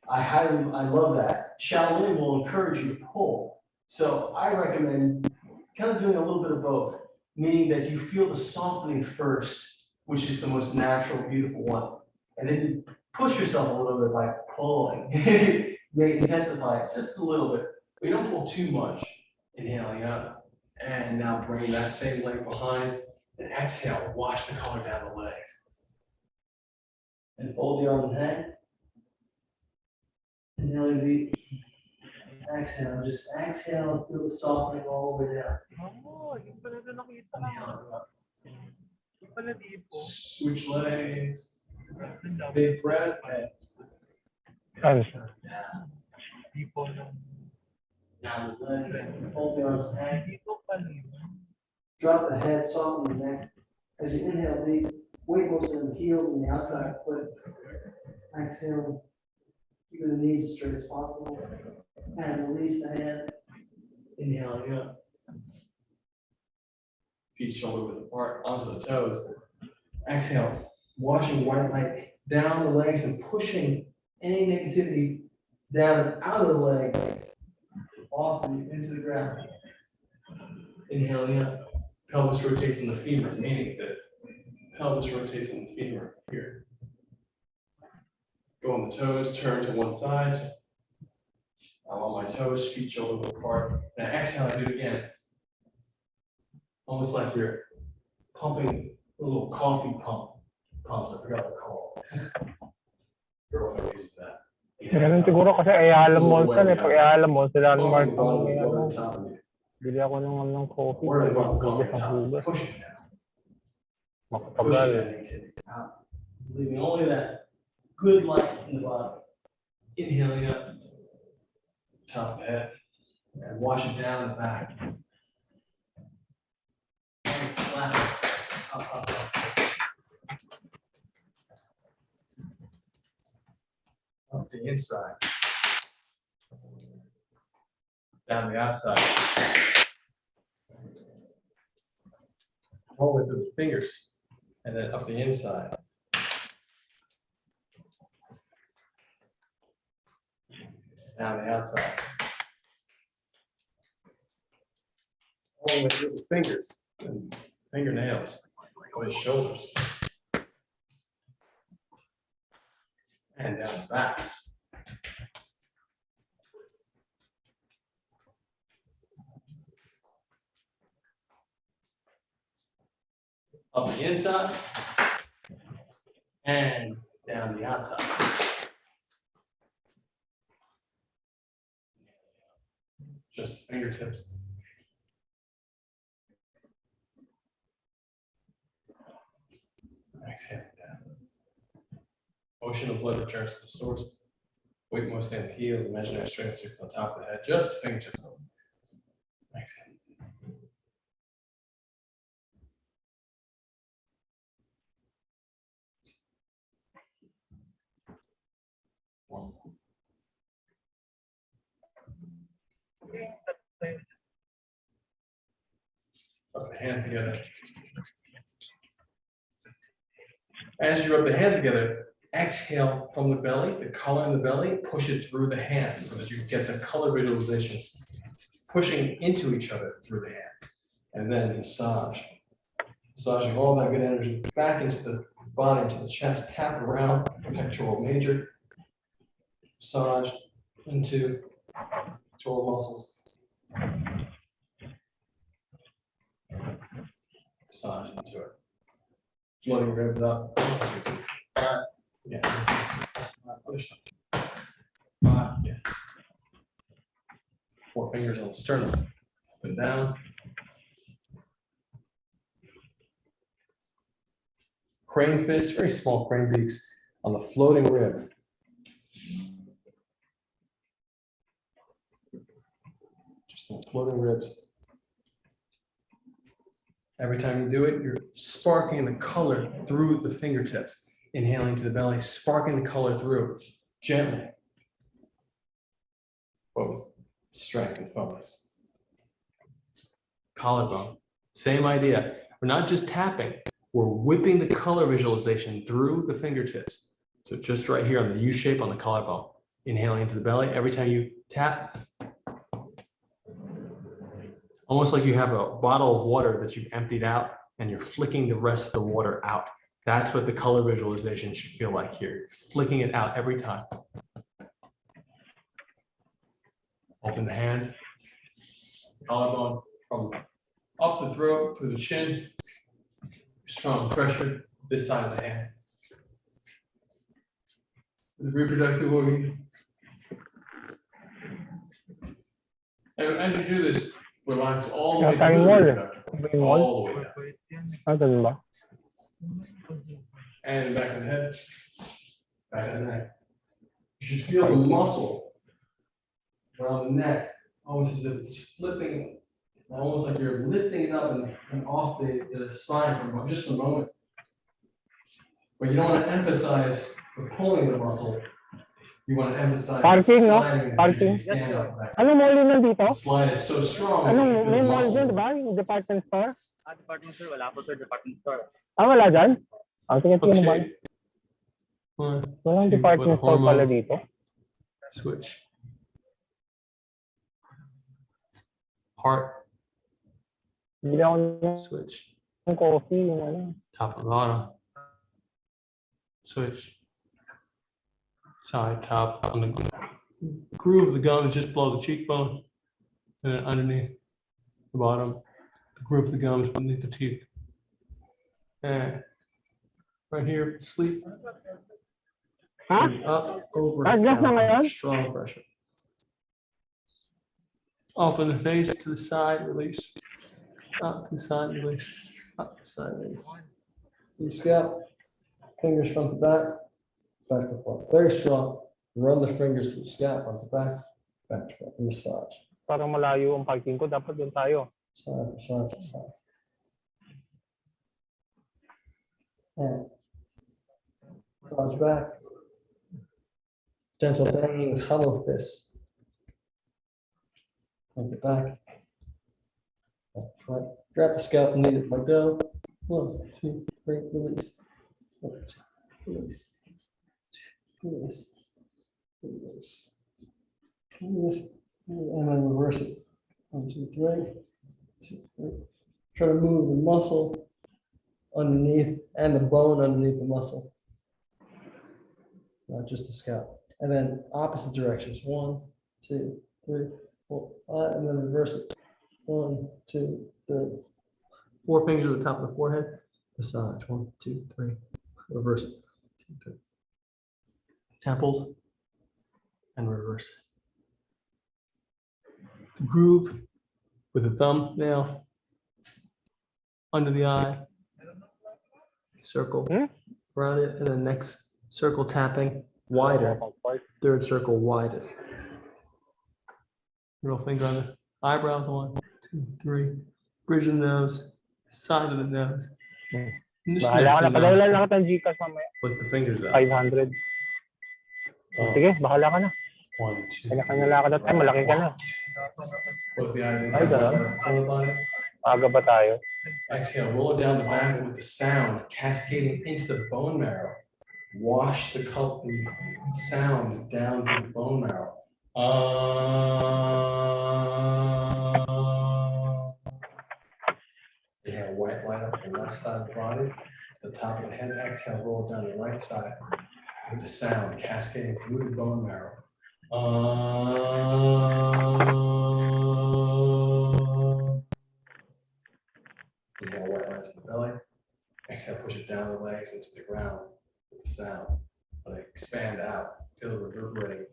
I love that. Shaolin will encourage you to pull. So I recommend kind of doing a little bit of both, meaning that you feel the softening first, which is the most natural, beautiful one. And then you push yourself a little bit by pulling. May intensify it just a little bit. But you don't pull too much. Inhaling up. And now bring that same leg behind. And exhale, wash the color down the legs. And fold the arms and hang. Inhaling deep. Exhale, just exhale, feel the softening all the way down. Yung pala na nakita Inhaling up. Yung pala dito. Switch legs. Big breath. Saan? Exhale down. Tipo ng. Down the legs. Fold the arms and hang. Dito pala. Drop the head, soften the neck. As you inhale deep, weight goes to the heels and the outside foot. Exhale, keeping the knees as straight as possible. And release the hand. Inhaling up. Feet shoulder width apart onto the toes. Exhale, washing white light down the legs and pushing any negativity down and out of the legs, off and into the ground. Inhaling up. Pelvis rotates in the femur, meaning that pelvis rotates in the femur here. Go on the toes, turn to one side. I'm on my toes, feet shoulder width apart. Now exhale, I do it again. Almost like you're pumping a little coffee pumps. I forgot to call it. Girlfriend uses that. Ganun siguro kasi Ayala Mall kan eh. Pag Ayala Mall, sila ang mark Water may on ano. top of you. Bili ako ng coffee. Where do you want the Hugas coffee ang on hugas. top? Push it down. Makapagal. Pushing that negativity out. Leaving only that good light in the body. Inhaling up. Top of the head. And wash it down the back. And slap it. Up. up the inside, down the outside, all the way through the fingers, and then up the inside. Down the outside. All the way through the fingers and fingernails, or the shoulders. And down the back. Up the inside and down the outside. Just fingertips. Exhale down. Motion of blood returns to the source. Weight mostly on the heels, imaginary strength circle on top of the head, just the fingertips. Exhale. One. Rub the hands together. As you rub the hands together, exhale from the belly, the color in the belly, push it through the hands so that you get the color visualization pushing into each other through the hand. And then massage. Massaging all that good energy back into the body, into the chest, tap around pectoral major. Massage into pectoral muscles. Massage into it. Floating ribs up. Yeah. Push up. Yeah. 4 fingers on the sternum. Up and down. Crane fists, very small crane beaks on the floating rib. Just the floating ribs. Every time you do it, you're sparking the color through the fingertips. Inhaling to the belly, sparking the color through gently, but with strength and focus. Collarbone, same idea. We're not just tapping, we're whipping the color visualization through the fingertips. So just right here on the U shape on the collarbone. Inhaling into the belly. Every time you tap, almost like you have a bottle of water that you've emptied out and you're flicking the rest of the water out. That's what the color visualization should feel like here. Flicking it out every time. Open the hands. Collarbone from up the throat through the chin. Strong pressure this side of the hand. The reproductive organ. And as you do this, relax all the way through the reproductive. All the way down. And back of the head, back of the neck. You should feel the muscle around the neck, almost as if it's flipping, almost like you're lifting it up and off the spine for just a moment. But you don't want to emphasize the pulling of the muscle. You want to emphasize Parking, the no? sliding. Parking. Stand up back. Ano mall din nandito? The slide is so strong. Ano, that you feel may the mall muscle. din, di ba? Yung department store? Department store, wala po sir, department store. Wala dyan? Sige, tingnan mo ba? Okay. One, Walang two, department for the store pala hormones. dito. Switch. Heart, Bili ako switch. ng coffee, yung ano. Top to bottom. Switch. Side, top, on the groove of the gum is just below the cheekbone. And then underneath the bottom, the groove of the gum is beneath the teeth. And right here, sleep. Ha? And up, over, Just na down. ngayon? Strong pressure. Open the face to the side, release. Up to the side, release. Up to the side, release. The scalp, fingers front to back, back to front. Very strong. Run the fingers to the scalp, front to back to front. Massage. Parang malayo ang parking ko. Dapat doon tayo. Side, side, side. And massage back. Gentle banging with hollow fists. Point it back. Up front. Grab the scalp and lead it. Let go. 1, 2, 3, release. 1, 2, release. Release. Release. Release. And then reverse it. 1, 2, 3. 2, 3. Try to move the muscle underneath and the bone underneath the muscle. Not just the scalp. And then opposite directions. 1, 2, 3, 4, 5, and then reverse it. 1, 2, 3. 4 fingers at the top of the forehead. Massage. 1, 2, 3. Reverse it. 2, 3. Temples and reverse it. The groove with the thumbnail under the eye. Circle around it, and then next circle tapping wider. Third circle widest. Middle finger on the eyebrows. 1, 2, 3. Bridge of the nose, side of the nose. And just Bahala next ka to na. the Padala nostril. lang kita ng Gcash mamaya. Flick the fingers out. 500. Sige, bahala ka na. 1, 2, Kanya-kanya lakad na tayo. Malaki ka na. Close the eyes and Ay, ganun. front of the body. Aga ba tayo? Exhale, roll it down the back with the sound cascading into the bone marrow. Wash the sound down to the bone marrow. Inhale, white light up the left side of the body, the top of the head. Exhale, roll it down the right side with the sound cascading through the bone marrow. Inhale, white light to the belly. Exhale, push it down the legs into the ground with the sound. Let it expand out. Feel it reverberating.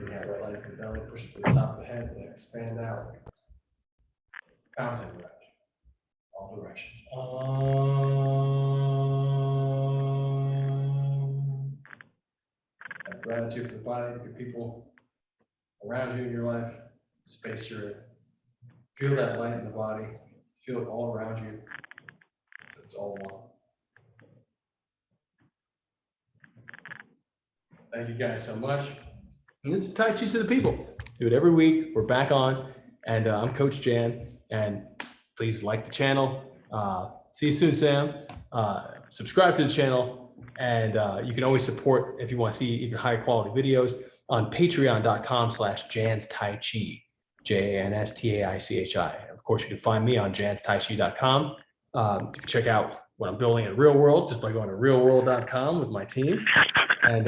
Inhale, white light to the belly. Push it to the top of the head and expand out. Fountain direction. All directions. Have gratitude for the body, your people around you in your life, space you're in. Feel that light in the body. Feel it all around you. So it's all one. Thank you guys so much. And this is Tai Chi to the People. Do it every week. We're back on. And I'm Coach Jan. And please like the channel. See you soon, Sam. Subscribe to the channel. And you can always support if you want to see even higher quality videos on patreon.com/JansTaiChi, JANSTAICHI. Of course, you can find me on janstaichi.com. You can check out what I'm building in real world just by going to realworld.com with my team. And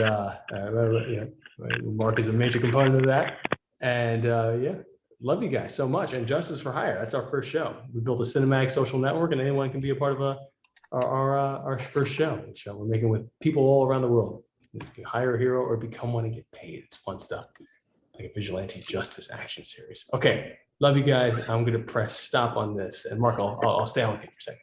Mark is a major component of that. And yeah, love you guys so much. And Justice for Hire, that's our first show. We built a cinematic social network, and anyone can be a part of our first show, which we're making with people all around the world. You can hire a hero or become one and get paid. It's fun stuff, like a vigilante justice action series. Okay, love you guys. I'm gonna press stop on this, and Mark, I'll stay on with you for a second.